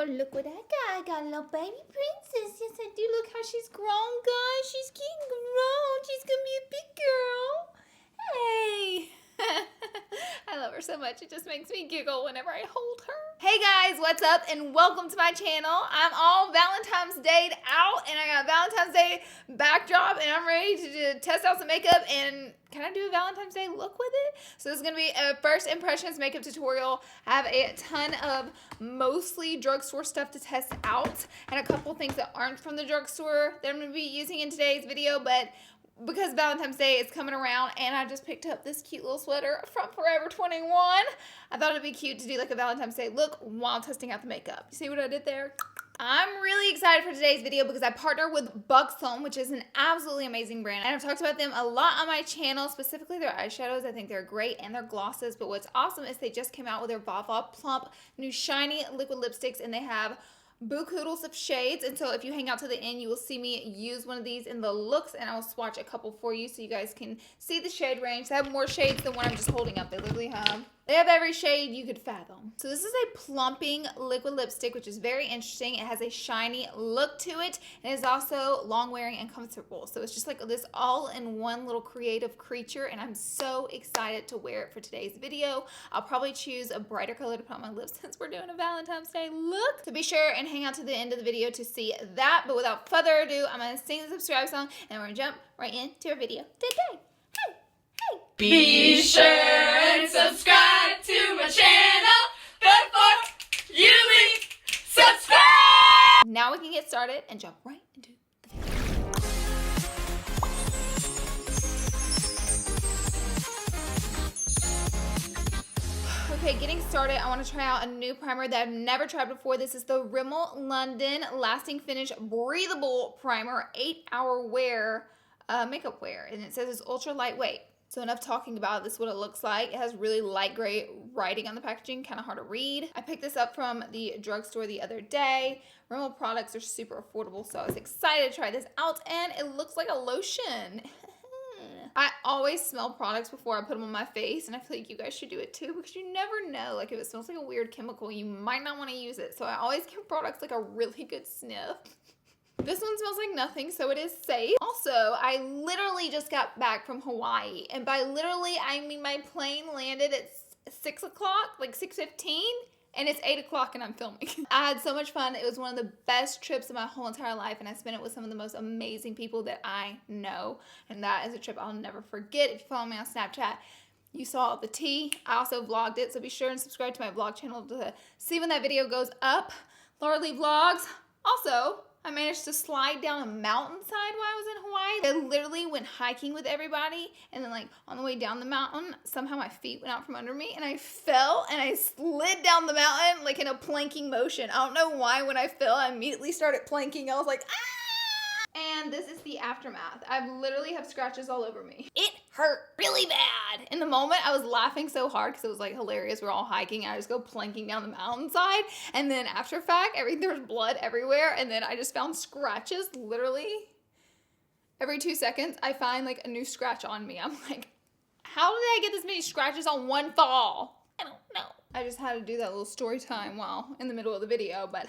look what I got. I got a little baby princess. Yes, I do. Look how she's grown, guys. She's getting grown. She's going to be a big girl. Hey. I love her so much. It just makes me giggle whenever I hold her. Hey guys, what's up? And welcome to my channel. I'm all Valentine's Day out and I got Valentine's Day backdrop and I'm ready to test out some makeup and can I do a Valentine's Day look with it? So this is going to be a first impressions makeup tutorial. I have a ton of mostly drugstore stuff to test out and a couple things that aren't from the drugstore that I'm going to be using in today's video, but because Valentine's Day is coming around and I just picked up this cute little sweater from Forever 21. I thought it'd be cute to do like a Valentine's Day look while testing out the makeup. You see what I did there? I'm really excited for today's video because I partner with Buxom, which is an absolutely amazing brand. And I've talked about them a lot on my channel, specifically their eyeshadows. I think they're great and their glosses. But what's awesome is they just came out with their Vava Plump new shiny liquid lipsticks and they have boo-koodles of shades, and so if you hang out to the end you will see me use one of these in the looks and I will swatch a couple for you so you guys can see the shade range. They have more shades than what I'm just holding up. They literally have every shade you could fathom. So this is a plumping liquid lipstick, which is very interesting. It has a shiny look to it and it's also long wearing and comfortable. So it's just like this all-in-one little creative creature and I'm so excited to wear it for today's video. I'll probably choose a brighter color to put on my lips since we're doing a Valentine's Day look. So be sure and hang out to the end of the video to see that. But without further ado, I'm going to sing the subscribe song and we're going to jump right into our video today. Be sure and subscribe to my channel before you leave. Subscribe! Now we can get started and jump right into the video. Okay, getting started, I want to try out a new primer that I've never tried before. This is the Rimmel London Lasting Finish Breathable Primer 8-hour wear makeup wear, and it says it's ultra lightweight. So enough talking about it. This is what it looks like. It has really light gray writing on the packaging, kind of hard to read. I picked this up from the drugstore the other day. Rimmel products are super affordable, so I was excited to try this out, and it looks like a lotion. I always smell products before I put them on my face, and I feel like you guys should do it too because you never know. Like if it smells like a weird chemical, you might not want to use it. So I always give products like a really good sniff. This one smells like nothing, so it is safe. Also, I literally just got back from Hawaii. And by literally, I mean my plane landed at 6 o'clock, like 6:15, and it's 8 o'clock and I'm filming. I had so much fun. It was one of the best trips of my whole entire life, and I spent it with some of the most amazing people that I know. And that is a trip I'll never forget. If you follow me on Snapchat, you saw the tea. I also vlogged it, so be sure and subscribe to my vlog channel to see when that video goes up. LAURALEE Vlogs. Also, I managed to slide down a mountainside while I was in Hawaii. I literally went hiking with everybody and then like on the way down the mountain, somehow my feet went out from under me and I fell and I slid down the mountain like in a planking motion. I don't know why when I fell, I immediately started planking. I was like, ah! And this is the aftermath. I literally have scratches all over me. It hurt really bad. In the moment, I was laughing so hard because it was like hilarious. We're all hiking and I just go planking down the mountainside. And then after fact, there was blood everywhere. And then I just found scratches literally every 2 seconds. I find like a new scratch on me. I'm like, how did I get this many scratches on one fall? I don't know. I just had to do that little story time while in the middle of the video, but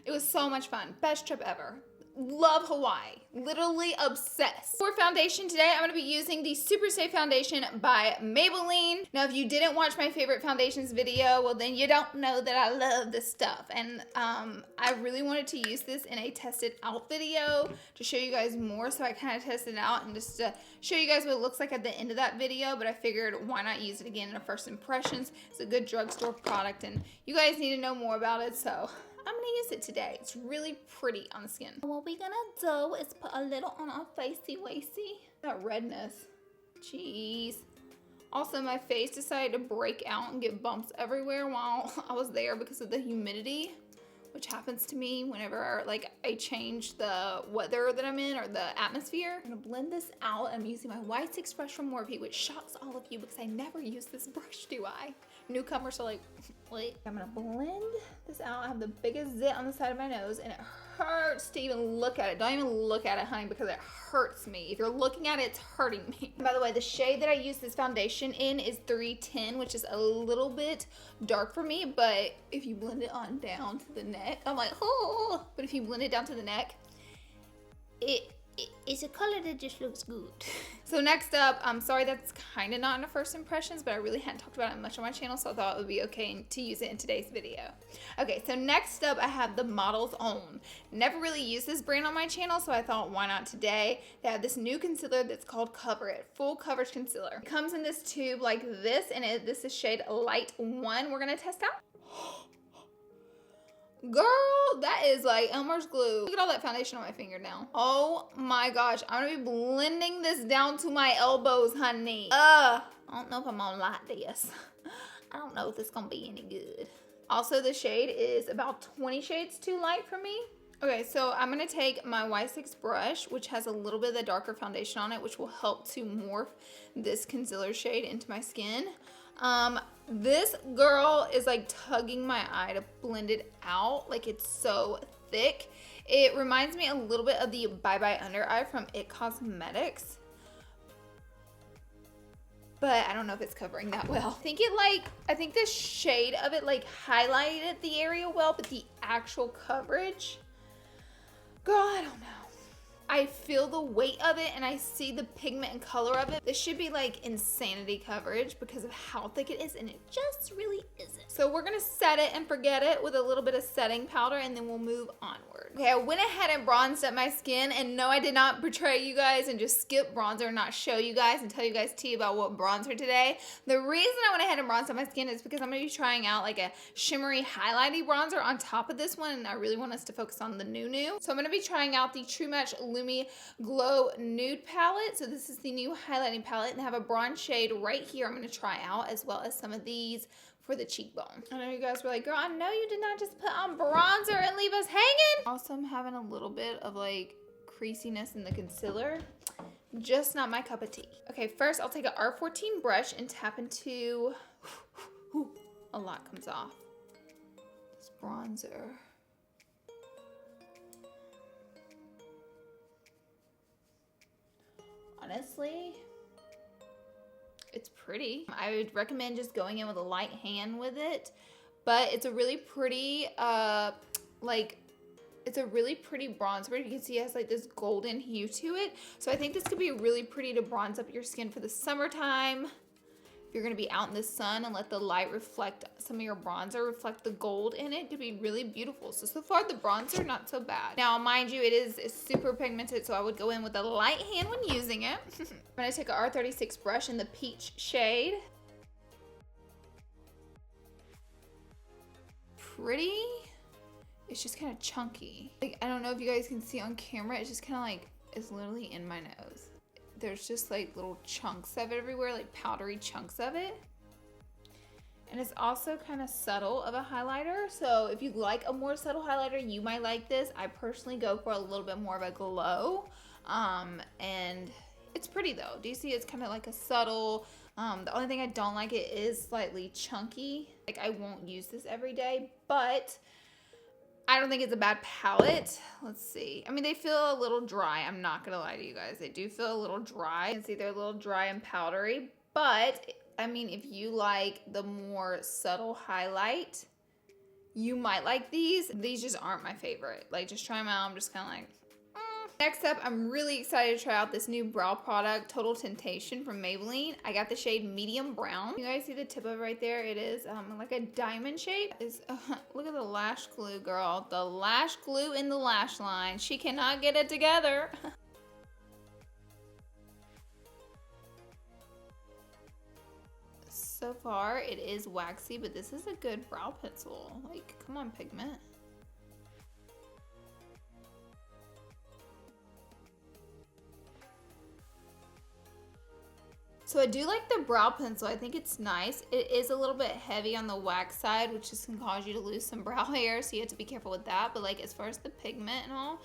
it was so much fun. Best trip ever. Love Hawaii. Literally obsessed. For foundation today, I'm going to be using the Super Safe Foundation by Maybelline. Now, if you didn't watch my favorite foundations video, well, then you don't know that I love this stuff. And I really wanted to use this in a tested out video to show you guys more. So I kind of tested it out and just to show you guys what it looks like at the end of that video. But I figured why not use it again in a first impressions. It's a good drugstore product and you guys need to know more about it. So I'm going to use it today. It's really pretty on the skin. What we're going to do is put a little on our facey-wacy. That redness. Jeez. Also, my face decided to break out and get bumps everywhere while I was there because of the humidity, which happens to me whenever like I change the weather that I'm in or the atmosphere. I'm going to blend this out. I'm using my Y6 brush from Morphe, which shocks all of you because I never use this brush, do I? newcomers are like, wait. I'm gonna blend this out. I have the biggest zit on the side of my nose and it hurts to even look at it. Don't even look at it, honey, because it hurts me. If you're looking at it, it's hurting me. By the way, the shade that I use this foundation in is 310, which is a little bit dark for me, but if you blend it on down to the neck, I'm like, oh, but if you blend it down to the neck, it's a color that just looks good. So next up, I'm sorry that's kind of not in the first impressions, but I really hadn't talked about it much on my channel, so I thought it would be okay to use it in today's video. Okay, so next up I have the Model's Own. Never really used this brand on my channel, so I thought why not today. They have this new concealer that's called Cover It, full coverage concealer. It comes in this tube like this, and this is shade Light 1. We're gonna test out. Girl, that is like Elmer's glue. Look at all that foundation on my finger now. Oh my gosh, I'm gonna be blending this down to my elbows, honey. I don't know if I'm gonna like this. I don't know if this is gonna be any good. Also, the shade is about 20 shades too light for me. Okay, so I'm gonna take my Y6 brush, which has a little bit of the darker foundation on it, which will help to morph this concealer shade into my skin. This girl is like tugging my eye to blend it out. Like, it's so thick. It reminds me a little bit of the Bye Bye Under Eye from It Cosmetics, but I don't know if it's covering that well. I think the shade of it like highlighted the area well, but the actual coverage, girl, I don't know. I feel the weight of it and I see the pigment and color of it. This should be like insanity coverage because of how thick it is, and it just really isn't. So we're gonna set it and forget it with a little bit of setting powder, and then we'll move onward. Okay, I went ahead and bronzed up my skin, and no, I did not betray you guys and just skip bronzer and not show you guys and tell you guys tea about what bronzer today. The reason I went ahead and bronzed up my skin is because I'm gonna be trying out like a shimmery highlighty bronzer on top of this one, and I really want us to focus on the new. So I'm gonna be trying out the True Match Lumi Glow Nude palette. So this is the new highlighting palette, and I have a bronze shade right here I'm going to try out, as well as some of these for the cheekbone. I know you guys were like, girl, I know you did not just put on bronzer and leave us hanging. Also, I'm having a little bit of like creasiness in the concealer. Just not my cup of tea. Okay, first I'll take an R14 brush and tap into, a lot comes off, this bronzer. Honestly, it's pretty. I would recommend just going in with a light hand with it, but it's a really pretty, it's a really pretty bronzer. You can see it has like this golden hue to it. So I think this could be really pretty to bronze up your skin for the summertime. You're gonna be out in the sun and let the light reflect some of your bronzer, reflect the gold in it. It could be really beautiful. So far the bronzer, not so bad. Now, mind you, it is super pigmented, so I would go in with a light hand when using it. I'm gonna take an R36 brush in the peach shade. Pretty. It's just kind of chunky. Like, I don't know if you guys can see on camera, it's just kind of like, it's literally in my nose. There's just like little chunks of it everywhere, like powdery chunks of it. And it's also kind of subtle of a highlighter. So if you like a more subtle highlighter, you might like this. I personally go for a little bit more of a glow. And it's pretty though. Do you see it's kind of like a subtle, the only thing I don't like it is slightly chunky. Like, I won't use this every day, but I don't think it's a bad palette. Let's see. I mean, they feel a little dry. I'm not gonna lie to you guys. They do feel a little dry. You can see they're a little dry and powdery, but I mean, if you like the more subtle highlight, you might like these. These just aren't my favorite. Like, just try them out. I'm just kind of like, Next up, I'm really excited to try out this new brow product, Total Temptation from Maybelline. I got the shade Medium Brown. You guys see the tip of it right there? It is like a diamond shape. Look at the lash glue, girl. The lash glue in the lash line. She cannot get it together. So far, it is waxy, but this is a good brow pencil. Like, come on, pigment. So I do like the brow pencil. I think it's nice. It is a little bit heavy on the wax side, which just can cause you to lose some brow hair, so you have to be careful with that. But like, as far as the pigment and all,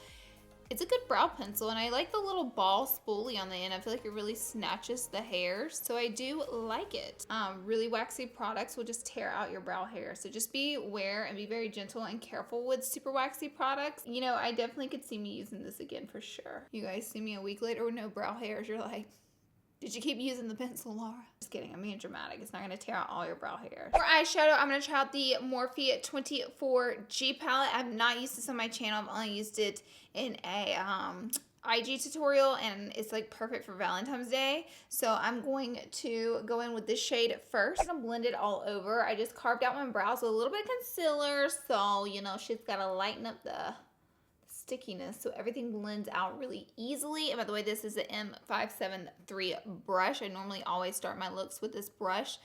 It's a good brow pencil, and I like the little ball spoolie on the end. I feel like it really snatches the hairs, so I do like it. Really waxy products will just tear out your brow hair, so just be aware and be very gentle and careful with super waxy products. You know, I definitely could see me using this again for sure. You guys see me a week later with no brow hairs, you're like, did you keep using the pencil, Laura? Just kidding, I'm being dramatic. It's not gonna tear out all your brow hair. For eyeshadow, I'm gonna try out the Morphe 24G palette. I've not used this on my channel. I've only used it in a IG tutorial, and it's like perfect for Valentine's Day. So I'm going to go in with this shade first. I'm gonna blend it all over. I just carved out my brows with a little bit of concealer, so you know, she's gotta lighten up the stickiness so everything blends out really easily. And by the way, this is the M573 brush. I normally always start my looks with this brush,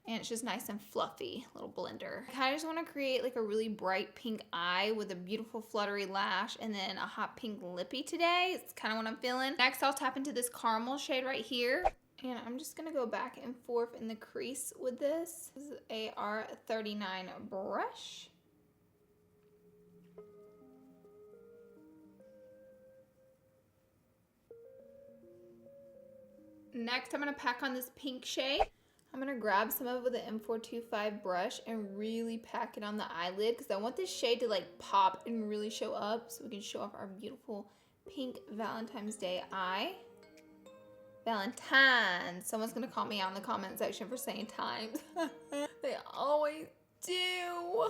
and it's just nice and fluffy little blender. I kind of just want to create like a really bright pink eye with a beautiful fluttery lash and then a hot pink lippy today. It's kind of what I'm feeling. Next, I'll tap into this caramel shade right here, and I'm just gonna go back and forth in the crease with this. This is a R39 brush. Next, I'm going to pack on this pink shade. I'm going to grab some of it with an M425 brush and really pack it on the eyelid because I want this shade to like pop and really show up so we can show off our beautiful pink Valentine's Day eye. Valentine's. Someone's going to call me out in the comment section for saying times. They always do.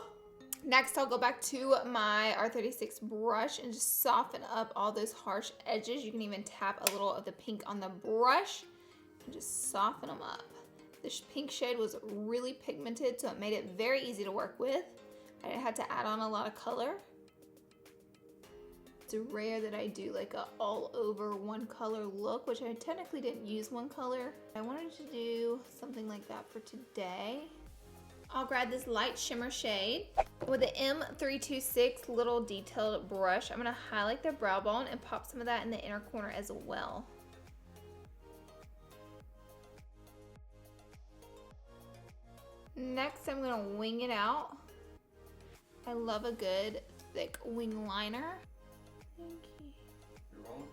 Next, I'll go back to my R36 brush and just soften up all those harsh edges. You can even tap a little of the pink on the brush and just soften them up. This pink shade was really pigmented, so it made it very easy to work with. I had to add on a lot of color. It's rare that I do like a all over one color look, which I technically didn't use one color. I wanted to do something like that for today. I'll grab this light shimmer shade with the M326 little detailed brush. I'm gonna highlight the brow bone and pop some of that in the inner corner as well. Next, I'm gonna wing it out. I love a good thick wing liner. Thank you. You're welcome.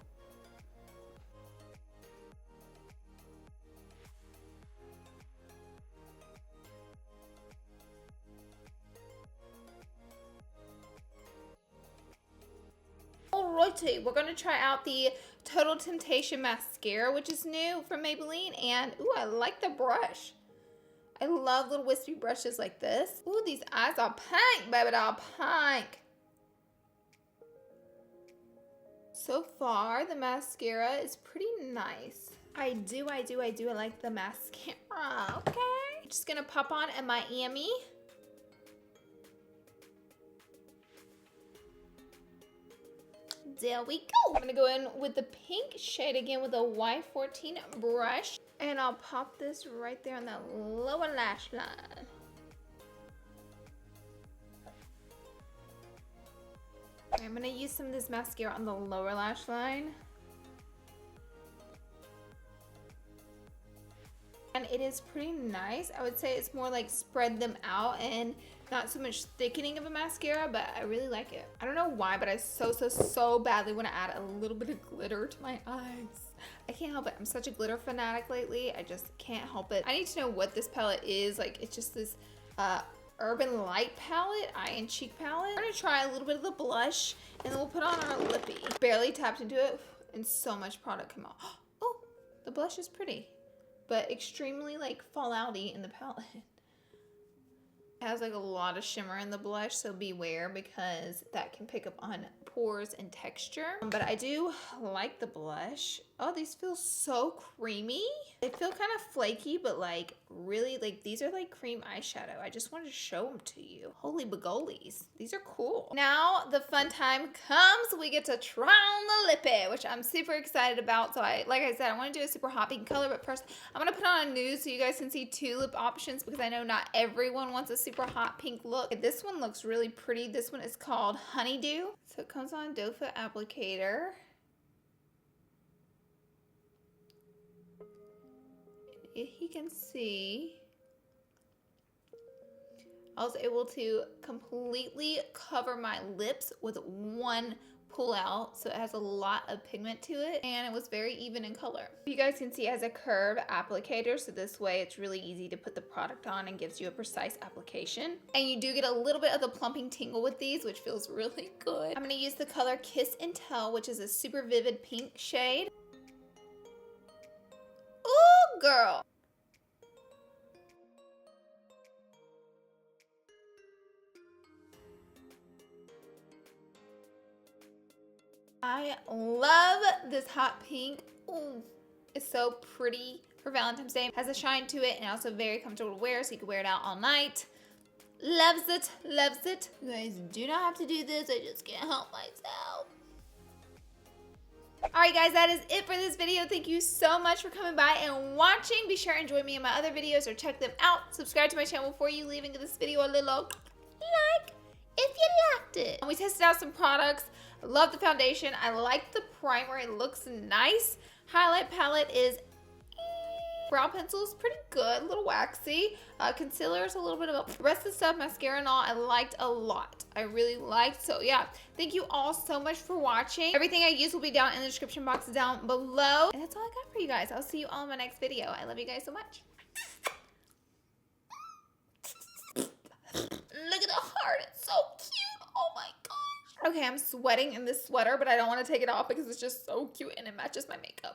Alrighty, we're gonna try out the Total Temptation mascara, which is new from Maybelline, and ooh, I like the brush. I love little wispy brushes like this. Ooh, these eyes are pink, baby doll, pink. So far, the mascara is pretty nice. I do like the mascara, okay? I'm just gonna pop on a Miami. There we go. I'm gonna go in with the pink shade again with a Y14 brush. And I'll pop this right there on that lower lash line. I'm gonna use some of this mascara on the lower lash line. And it is pretty nice. I would say it's more like spread them out and not so much thickening of a mascara, but I really like it. I don't know why, but I so badly want to add a little bit of glitter to my eyes. I can't help it. I'm such a glitter fanatic lately. I just can't help it. I need to know what this palette is. Like, it's just this Urban Light palette, eye and cheek palette. We're gonna try a little bit of the blush, and then we'll put on our lippy. Barely tapped into it, and so much product came out. Oh, the blush is pretty, but extremely like fallouty in the palette. It has like a lot of shimmer in the blush, so beware because that can pick up on pores and texture. But I do like the blush. Oh, these feel so creamy. They feel kind of flaky, but like really, like these are like cream eyeshadow. I just wanted to show them to you. Holy bagolies. These are cool. Now the fun time comes. We get to try on the lippy, which I'm super excited about. So like I said, I want to do a super hot pink color, but first I'm going to put on a nude so you guys can see two lip options because I know not everyone wants a super hot pink look. This one looks really pretty. This one is called Honeydew. So it comes on doe foot applicator. If you can see, I was able to completely cover my lips with one pull out, so it has a lot of pigment to it, and it was very even in color. You guys can see it has a curved applicator, so this way it's really easy to put the product on and gives you a precise application. And you do get a little bit of the plumping tingle with these, which feels really good. I'm gonna use the color Kiss and Tell, which is a super vivid pink shade. Ooh, girl. I love this hot pink. Ooh, it's so pretty for Valentine's Day. Has a shine to it and also very comfortable to wear, so you can wear it out all night. Loves it, loves it. You guys do not have to do this. I just can't help myself. Alright guys, that is it for this video. Thank you so much for coming by and watching. Be sure and join me in my other videos or check them out. Subscribe to my channel before you leaving this video a little like if you liked it. And we tested out some products. I love the foundation. I like the primer. It looks nice. Highlight palette is brow pencil is pretty good, a little waxy. Concealer is a little bit of the rest of the stuff, mascara and all, I liked a lot. I really liked, so yeah. Thank you all so much for watching. Everything I use will be down in the description box down below. And that's all I got for you guys. I'll see you all in my next video. I love you guys so much. Look at the heart, it's so cute. Oh my gosh. Okay, I'm sweating in this sweater, but I don't want to take it off because it's just so cute and it matches my makeup.